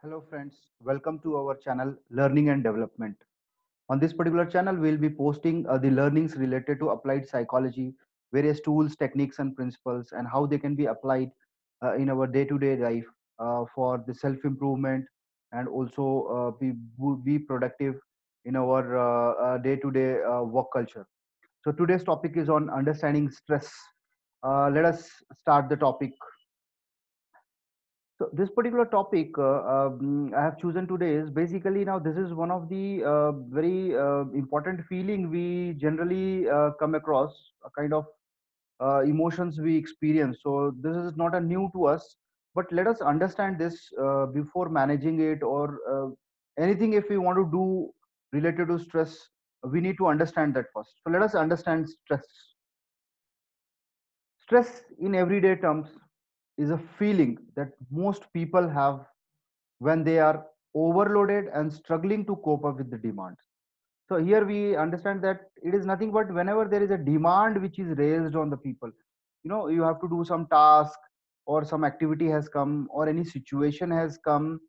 Hello friends, welcome to our channel Learning and Development. On this particular channel, we'll be posting the learnings related to applied psychology, various tools, techniques and principles and how they can be applied in our day-to-day life for the self-improvement and also be productive in our day-to-day work culture. So today's topic is on understanding stress. Let us start the topic. So this particular topic I have chosen today is basically now this is one of the very important feeling we generally come across, a kind of emotions we experience. So this is not a new to us, but let us understand this before managing it or anything. If we want to do related to stress, we need to understand that first. So let us understand stress. Stress in everyday terms is a feeling that most people have when they are overloaded and struggling to cope up with the demands. So here we understand that it is nothing but whenever there is a demand which is raised on the people, you have to do some task or some activity has come or any situation has come.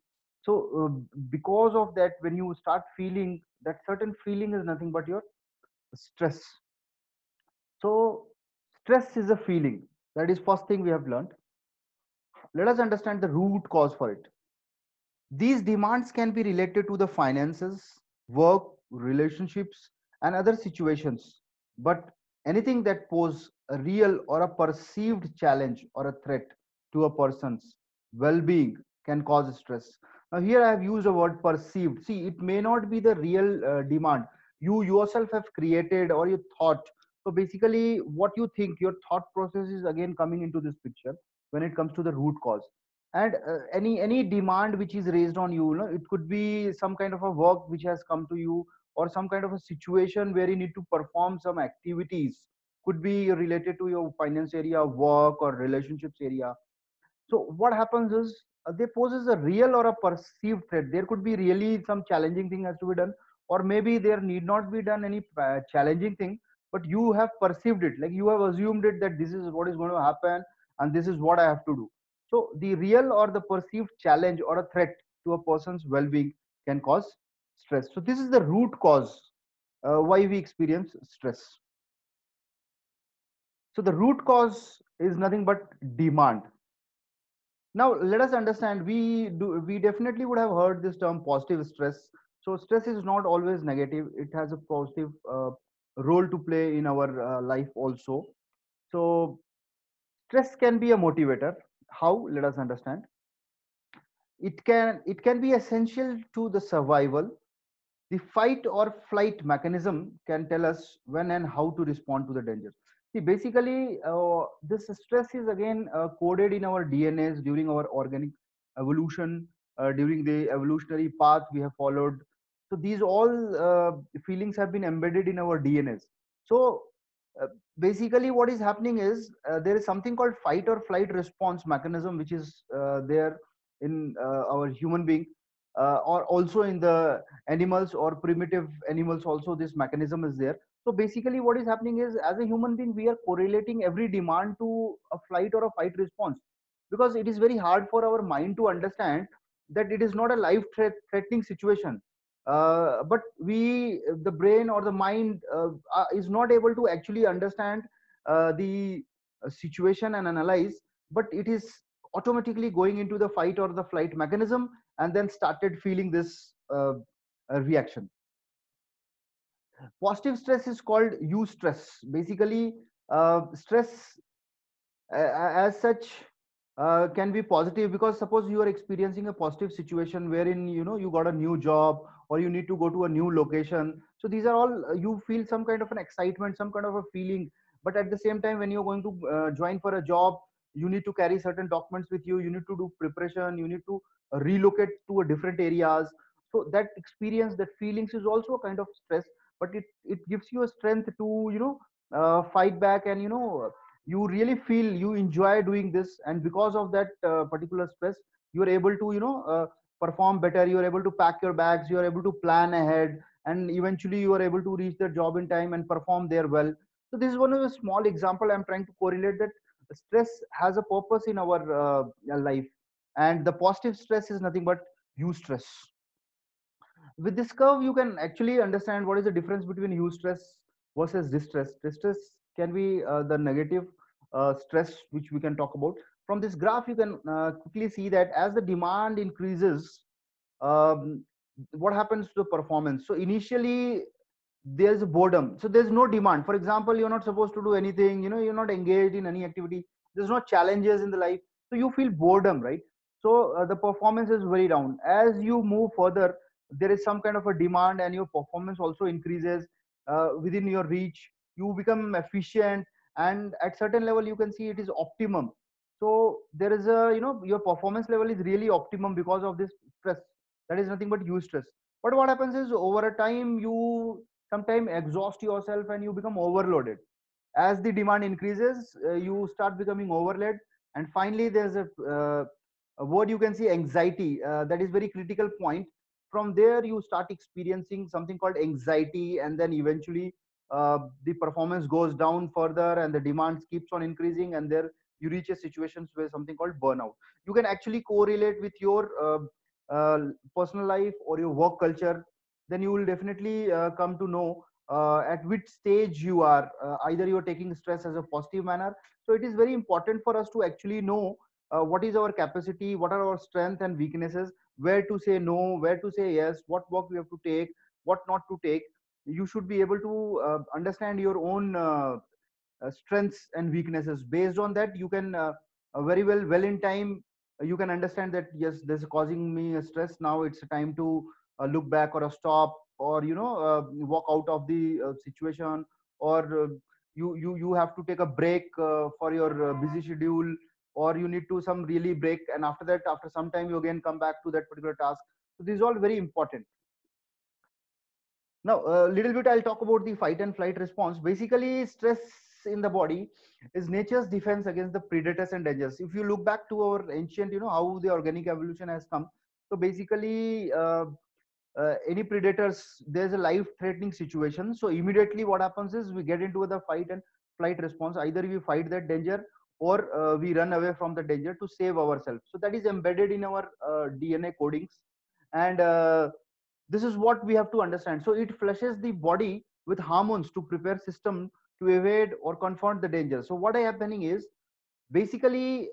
So because of that, when you start feeling that certain feeling is nothing but your stress. So stress is a feeling. That is first thing we have learned. Let us understand the root cause for it. These demands can be related to the finances, work, relationships, and other situations, but anything that pose a real or a perceived challenge or a threat to a person's well-being can cause stress. Now, here I have used a word perceived. See, it may not be the real demand you yourself have created or you thought. So basically, what you think, your thought process is again coming into this picture when it comes to the root cause. And any demand which is raised on you, it could be some kind of a work which has come to you or some kind of a situation where you need to perform some activities, could be related to your finance area, work or relationships area. So what happens is they poses a real or a perceived threat. There could be really some challenging thing has to be done, or maybe there need not be done any challenging thing, but you have perceived it, like you have assumed it that this is what is going to happen and this is what I have to do. So the real or the perceived challenge or a threat to a person's well-being can cause stress. So this is the root cause why we experience stress. So the root cause is nothing but demand. Now let us understand, we definitely would have heard this term positive stress. So stress is not always negative, it has a positive role to play in our life also. So stress can be a motivator. How? Let us understand. It can be essential to the survival. The fight or flight mechanism can tell us when and how to respond to the danger. See, basically, this stress is again coded in our DNAs during our organic evolution, during the evolutionary path we have followed. So these all feelings have been embedded in our DNAs. So uh, basically, what is happening is there is something called fight or flight response mechanism, which is there in our human being, or also in the animals or primitive animals also this mechanism is there. So basically what is happening is, as a human being, we are correlating every demand to a flight or a fight response, because it is very hard for our mind to understand that it is not a life threatening situation. But the brain or the mind is not able to actually understand the situation and analyze, but it is automatically going into the fight or the flight mechanism and then started feeling this reaction. Positive stress is called eustress. Basically, stress as such can be positive, because suppose you are experiencing a positive situation wherein you got a new job or you need to go to a new location. So these are all you feel some kind of an excitement, some kind of a feeling. But at the same time, when you're going to join for a job, you need to carry certain documents with you, you need to do preparation, you need to relocate to a different areas. So that experience, that feelings is also a kind of stress, but it gives you a strength to fight back, and you really feel you enjoy doing this, and because of that particular stress, you are able to perform better, you are able to pack your bags, you are able to plan ahead, and eventually you are able to reach the job in time and perform there well. So this is one of the small example I'm trying to correlate, that stress has a purpose in our life, and the positive stress is nothing but eustress. With this curve, you can actually understand what is the difference between eustress versus distress. Distress can be the negative stress, which we can talk about. From this graph, you can quickly see that as the demand increases, um, what happens to the performance? So initially, there's boredom, so there's no demand. For example, you're not supposed to do anything, you're not engaged in any activity, there's no challenges in the life, so you feel boredom, right? So the performance is very down. As you move further, there is some kind of a demand and your performance also increases within your reach. You become efficient, and at certain level you can see it is optimum. So there is a, your performance level is really optimum because of this stress. That is nothing but eustress. But what happens is, over a time, you sometimes exhaust yourself and you become overloaded. As the demand increases, you start becoming overloaded. And finally, there's a word you can see, anxiety. That is very critical point. From there, you start experiencing something called anxiety, and then eventually the performance goes down further and the demand keeps on increasing, and there you reach a situations where something called burnout. You can actually correlate with your uh, personal life or your work culture. Then you will definitely come to know at which stage you are. Either you are taking stress as a positive manner. So it is very important for us to actually know what is our capacity, what are our strengths and weaknesses, where to say no, where to say yes, what work we have to take, what not to take. You should be able to understand your own strengths and weaknesses. Based on that, you can very well in time, you can understand that yes, this is causing me a stress, now it's a time to look back or a stop, or walk out of the situation, or you have to take a break for your busy schedule, or you need to some really break, and after that, after some time, you again come back to that particular task. So this is all very important. Now, a little bit I'll talk about the fight and flight response. Basically, stress in the body is nature's defense against the predators and dangers. If you look back to our ancient, how the organic evolution has come. So basically, any predators, there's a life threatening situation. So immediately what happens is we get into the fight and flight response. Either we fight that danger, or we run away from the danger to save ourselves. So that is embedded in our DNA codings. And this is what we have to understand. So it flushes the body with hormones to prepare system to evade or confront the danger. So what is happening is, basically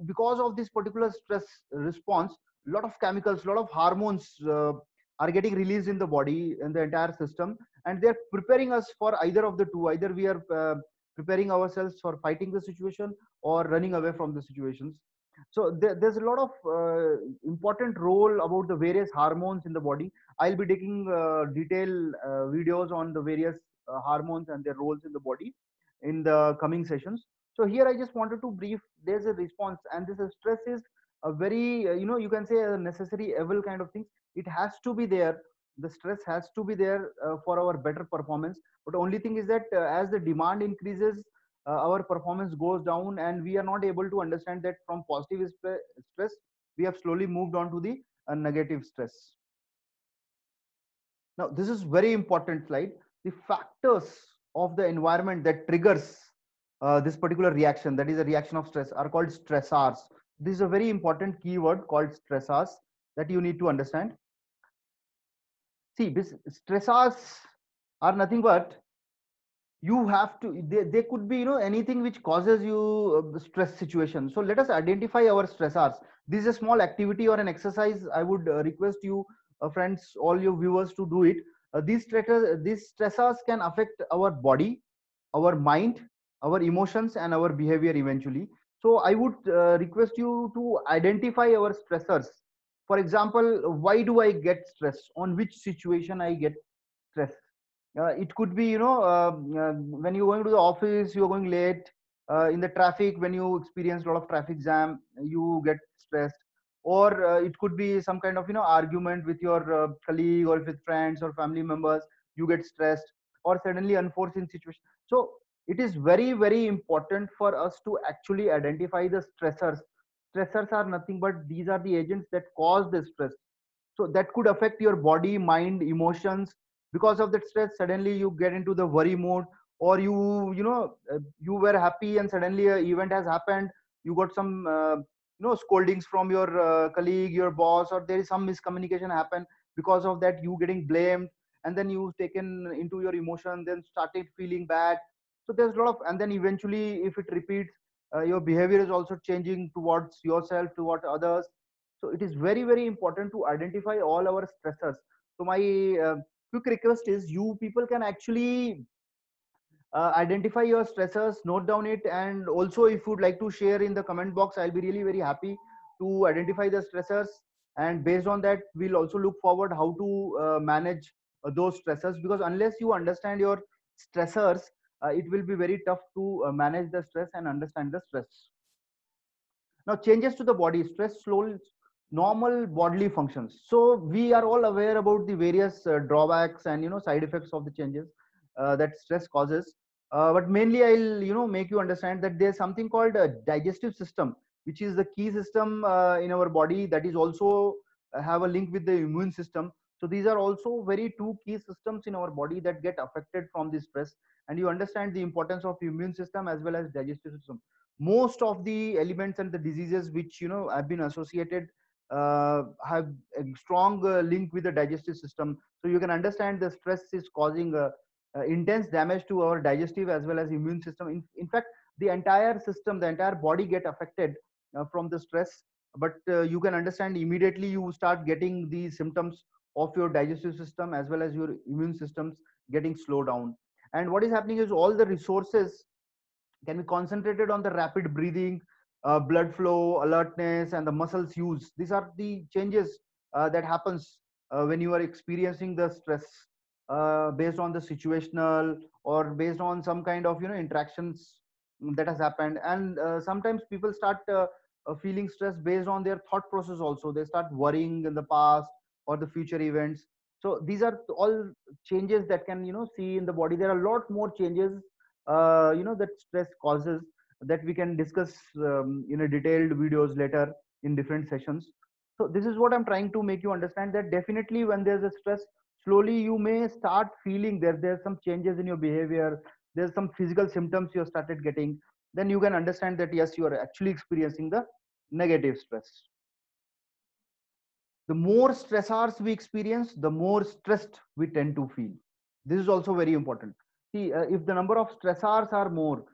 because of this particular stress response, a lot of chemicals, a lot of hormones are getting released in the body, in the entire system, and they're preparing us for either of the two. Either we are preparing ourselves for fighting the situation or running away from the situations. So there's a lot of important role about the various hormones in the body. I'll be taking detailed videos on the various hormones and their roles in the body in the coming sessions. So here I just wanted to brief, there's a response, and this is stress is a very you can say a necessary evil kind of thing. It has to be there. The stress has to be there for our better performance. But the only thing is that as the demand increases, our performance goes down, and we are not able to understand that from positive stress we have slowly moved on to the negative stress. Now this is very important slide. The factors of the environment that triggers this particular reaction, that is a reaction of stress, are called stressors. This is a very important keyword called stressors that you need to understand. See, this stressors are nothing but, you have to, they could be anything which causes you stress situation. So let us identify our stressors. This is a small activity or an exercise. I would request you friends, all your viewers, to do it. These stressors can affect our body, our mind, our emotions, and our behavior eventually. So I would request you to identify our stressors. For example, why do I get stress, on which situation I get stress. It could be when you're going to the office, you're going late, in the traffic, when you experience a lot of traffic jam, you get stressed. Or it could be some kind of argument with your colleague or with friends or family members, you get stressed. Or suddenly unforeseen situation. So it is very important for us to actually identify the stressors. Stressors are nothing but, these are the agents that cause the stress. So that could affect your body, mind, emotions. Because of that stress, suddenly you get into the worry mode, or you were happy and suddenly an event has happened, you got some scoldings from your colleague, your boss, or there is some miscommunication happen. Because of that, you getting blamed, and then you taken into your emotion, then started feeling bad. So there's a lot of, and then eventually if it repeats, your behavior is also changing towards yourself, toward others. So it is very very important to identify all our stressors. So my uh, quick request is, you people can actually identify your stressors, note down it, and also if you'd like to share in the comment box, I'll be really very happy to identify the stressors. And based on that, we'll also look forward how to manage those stressors, because unless you understand your stressors, it will be very tough to manage the stress and understand the stress. Now, changes to the body, stress slows normal bodily functions. So we are all aware about the various drawbacks and side effects of the changes that stress causes. But mainly, I'll make you understand that there's something called a digestive system, which is the key system in our body, that is also have a link with the immune system. So these are also very two key systems in our body that get affected from this stress. And you understand the importance of immune system as well as digestive system. Most of the elements and the diseases which have been associated have a strong link with the digestive system. So you can understand the stress is causing intense damage to our digestive as well as immune system. In fact, the entire system, the entire body get affected from the stress. But you can understand, immediately you start getting the symptoms of your digestive system as well as your immune systems getting slowed down. And what is happening is, all the resources can be concentrated on the rapid breathing, blood flow, alertness, and the muscles use. These are the changes that happens when you are experiencing the stress based on the situational, or based on some kind of interactions that has happened. And sometimes people start feeling stress based on their thought process also. They start worrying in the past or the future events. So these are all changes that can see in the body. There are a lot more changes that stress causes, that we can discuss in a detailed videos later in different sessions. So this is what I'm trying to make you understand, that definitely when there's a stress, slowly you may start feeling there's some changes in your behavior, there's some physical symptoms you have started getting. Then you can understand that yes, you are actually experiencing the negative stress. The more stressors we experience, the more stressed we tend to feel. This is also very important. See, if the number of stressors are more,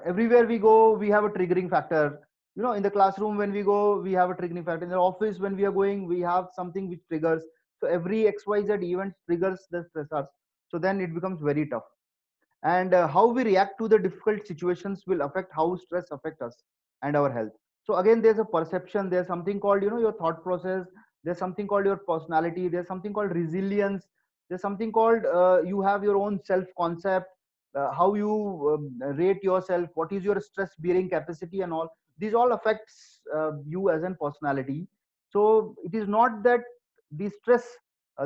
everywhere we go, we have a triggering factor. In the classroom, when we go, we have a triggering factor. In the office, when we are going, we have something which triggers. So every XYZ event triggers the stressors. So then it becomes very tough. And how we react to the difficult situations will affect how stress affects us and our health. So again, there's a perception, there's something called your thought process, there's something called your personality, there's something called resilience, there's something called you have your own self concept, how you rate yourself, what is your stress bearing capacity, and all these all affects you as a personality. So it is not that the stress,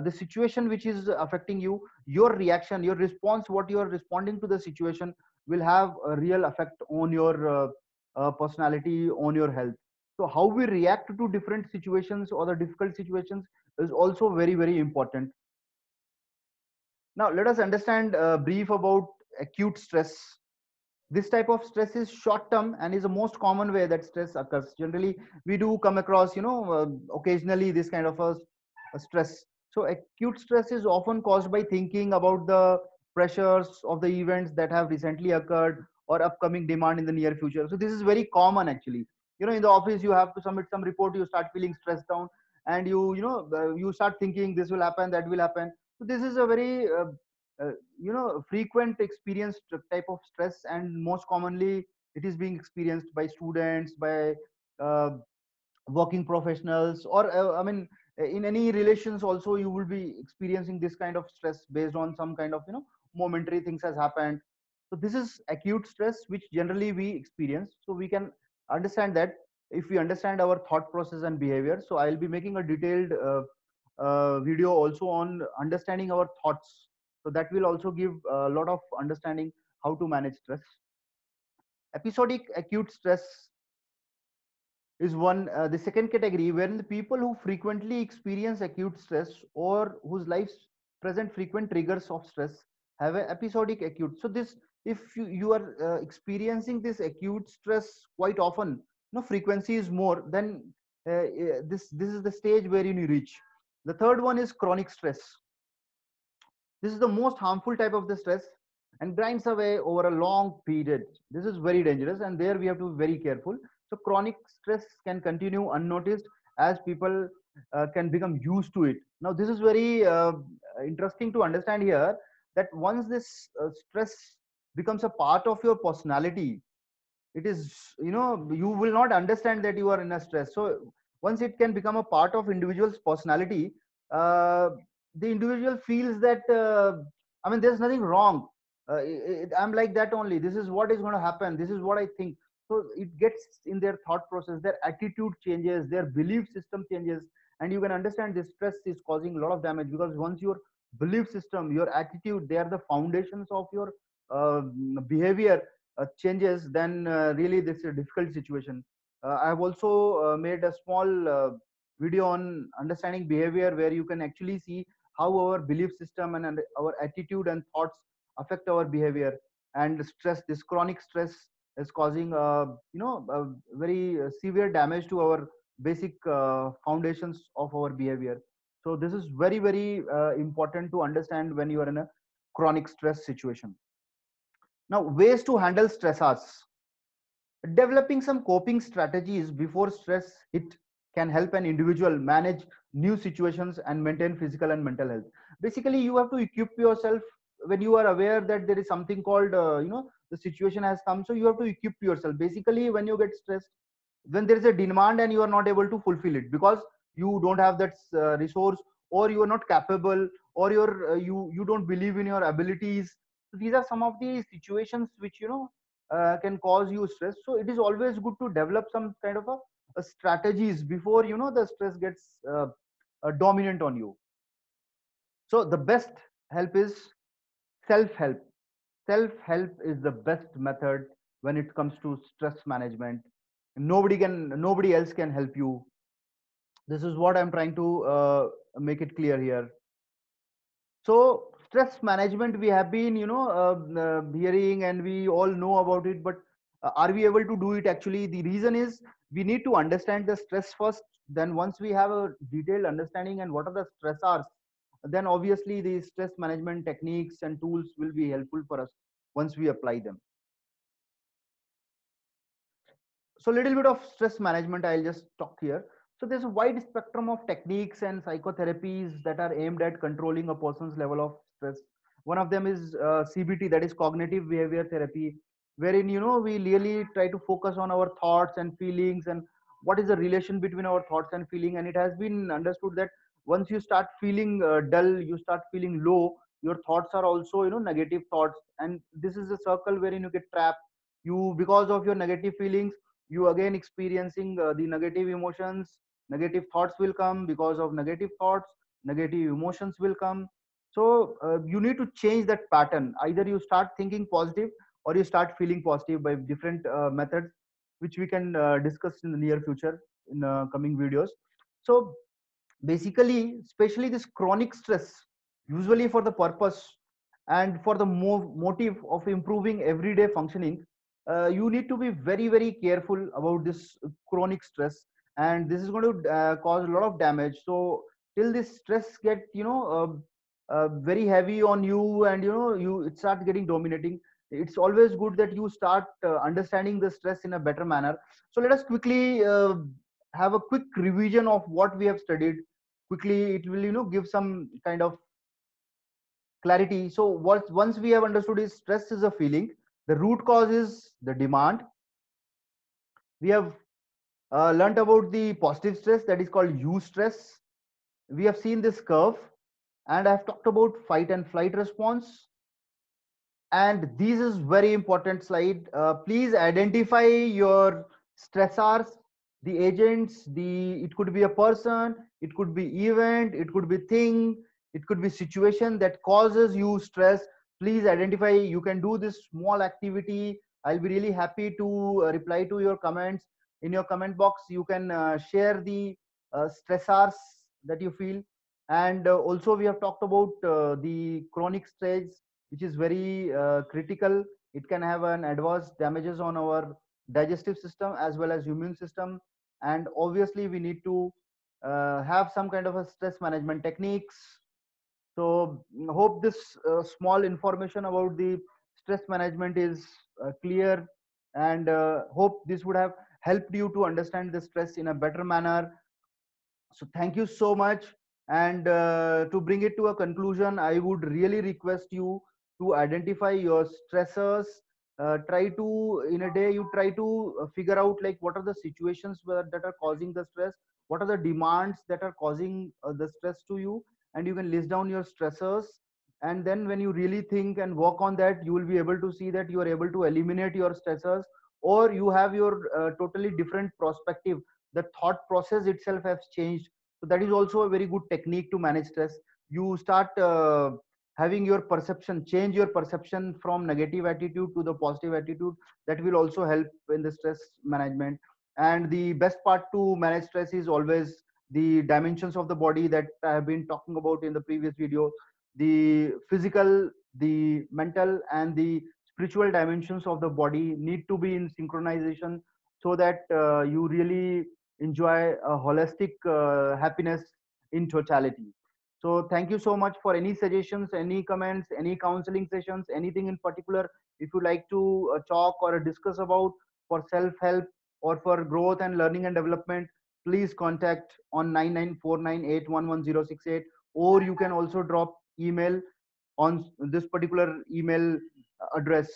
the situation which is affecting you, your reaction, your response, what you are responding to the situation will have a real effect on your personality, on your health. So how we react to different situations or the difficult situations is also very very important. Now let us understand brief about acute stress. This type of stress is short term and is the most common way that stress occurs. Generally we do come across occasionally this kind of a stress. So acute stress is often caused by thinking about the pressures of the events that have recently occurred or upcoming demand in the near future. So this is very common actually. In the office you have to submit some report, you start feeling stressed down, and you start thinking this will happen, that will happen. So this is a very frequent experienced type of stress, and most commonly it is being experienced by students, by uh, working professionals, or in any relations also you will be experiencing this kind of stress based on some kind of momentary things has happened. So this is acute stress which generally we experience. So we can understand that if we understand our thought process and behavior. So I'll be making a detailed video also on understanding our thoughts. So that will also give a lot of understanding how to manage stress. Episodic acute stress is one, the second category, wherein the people who frequently experience acute stress or whose lives present frequent triggers of stress have an episodic acute. So this, if you are experiencing this acute stress quite often, frequency is more, then this is the stage where you reach. The third one is chronic stress. This is the most harmful type of the stress and grinds away over a long period. This is very dangerous, and there we have to be very careful. So chronic stress can continue unnoticed as people can become used to it. Now, this is very interesting to understand here, that once this stress becomes a part of your personality, it is, you will not understand that you are in a stress. So once it can become a part of individual's personality, uh, the individual feels that I mean, there's nothing wrong. I'm like that only, this is what is going to happen, this is what I think. So it gets in their thought process, their attitude changes, their belief system changes. And you can understand this stress is causing a lot of damage, because once your belief system, your attitude, they are the foundations of your behavior changes, then really this is a difficult situation. I have also made a small video on understanding behavior, where you can actually see how our belief system and our attitude and thoughts affect our behavior. And stress, this chronic stress, is causing a very severe damage to our basic foundations of our behavior. So this is very very important to understand when you are in a chronic stress situation. Now, ways to handle stressors. Developing some coping strategies before stress hit can help an individual manage new situations and maintain physical and mental health. Basically, you have to equip yourself when you are aware that there is something called, the situation has come. So you have to equip yourself. Basically, when you get stressed, when there is a demand and you are not able to fulfill it because you don't have that resource, or you are not capable, or you don't believe in your abilities. So these are some of the situations which can cause you stress. So it is always good to develop some kind of a strategies before the stress gets dominant on you. So the best help is self help. Self help is the best method when it comes to stress management. Nobody else can help you. This is what I'm trying to make it clear here. So stress management, we have been hearing, and we all know about it, but are we able to do it actually? The reason is we need to understand the stress first. Then once we have a detailed understanding and what are the stressors, then obviously the stress management techniques and tools will be helpful for us once we apply them. So a little bit of stress management I'll just talk here. So there's a wide spectrum of techniques and psychotherapies that are aimed at controlling a person's level of stress. One of them is CBT, that is cognitive behavior therapy, wherein we really try to focus on our thoughts and feelings, and what is the relation between our thoughts and feeling. And it has been understood that once you start feeling dull, you start feeling low, your thoughts are also negative thoughts, and this is a circle wherein you get trapped. You, because of your negative feelings, you again experiencing the negative emotions. Negative thoughts will come, because of negative thoughts negative emotions will come. So you need to change that pattern. Either you start thinking positive, or you start feeling positive by different methods, which we can discuss in the near future in coming videos. So basically, especially this chronic stress, usually for the purpose and for the motive of improving everyday functioning, you need to be very very careful about this chronic stress, and this is going to cause a lot of damage. So till this stress get very heavy on you, and you it start getting dominating, it's always good that you start understanding the stress in a better manner. So let us quickly have a quick revision of what we have studied quickly. It will give some kind of clarity. So what once we have understood is stress is a feeling, the root cause is the demand. We have learned about the positive stress, that is called eustress. We have seen this curve, and I've talked about fight and flight response. And this is very important slide. Please identify your stressors, the agents. The It could be a person, it could be event, it could be thing, it could be situation that causes you stress. Please identify. You can do this small activity. I'll be really happy to reply to your comments. In your comment box, you can share the stressors that you feel. And also we have talked about the chronic stress, which is very critical. It can have an adverse damages on our digestive system as well as immune system. And obviously we need to have some kind of a stress management techniques. So hope this small information about the stress management is clear, and hope this would have helped you to understand the stress in a better manner. So thank you so much. And to bring it to a conclusion, I would really request you to identify your stressors. Try to, in a day, you try to figure out like what are the situations that are causing the stress, what are the demands that are causing the stress to you, and you can list down your stressors. And then when you really think and work on that, you will be able to see that you are able to eliminate your stressors, or you have your totally different perspective. The thought process itself has changed. So that is also a very good technique to manage stress. You start having your perception, change your perception from negative attitude to the positive attitude. That will also help in the stress management. And the best part to manage stress is always the dimensions of the body that I have been talking about in the previous video. The physical, the mental, and the spiritual dimensions of the body need to be in synchronization, so that you really enjoy a holistic happiness in totality. So thank you so much. For any suggestions, any comments, any counseling sessions, anything in particular, if you like to talk or discuss about for self-help or for growth and learning and development, please contact on 9949811068, or you can also drop email on this particular email address.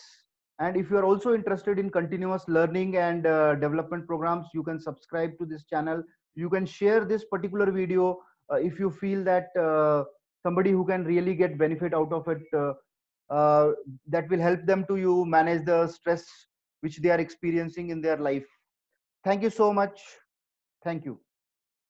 And if you are also interested in continuous learning and development programs, you can subscribe to this channel. You can share this particular video if you feel that somebody who can really get benefit out of it, uh, that will help them to you manage the stress which they are experiencing in their life. Thank you so much. Thank you.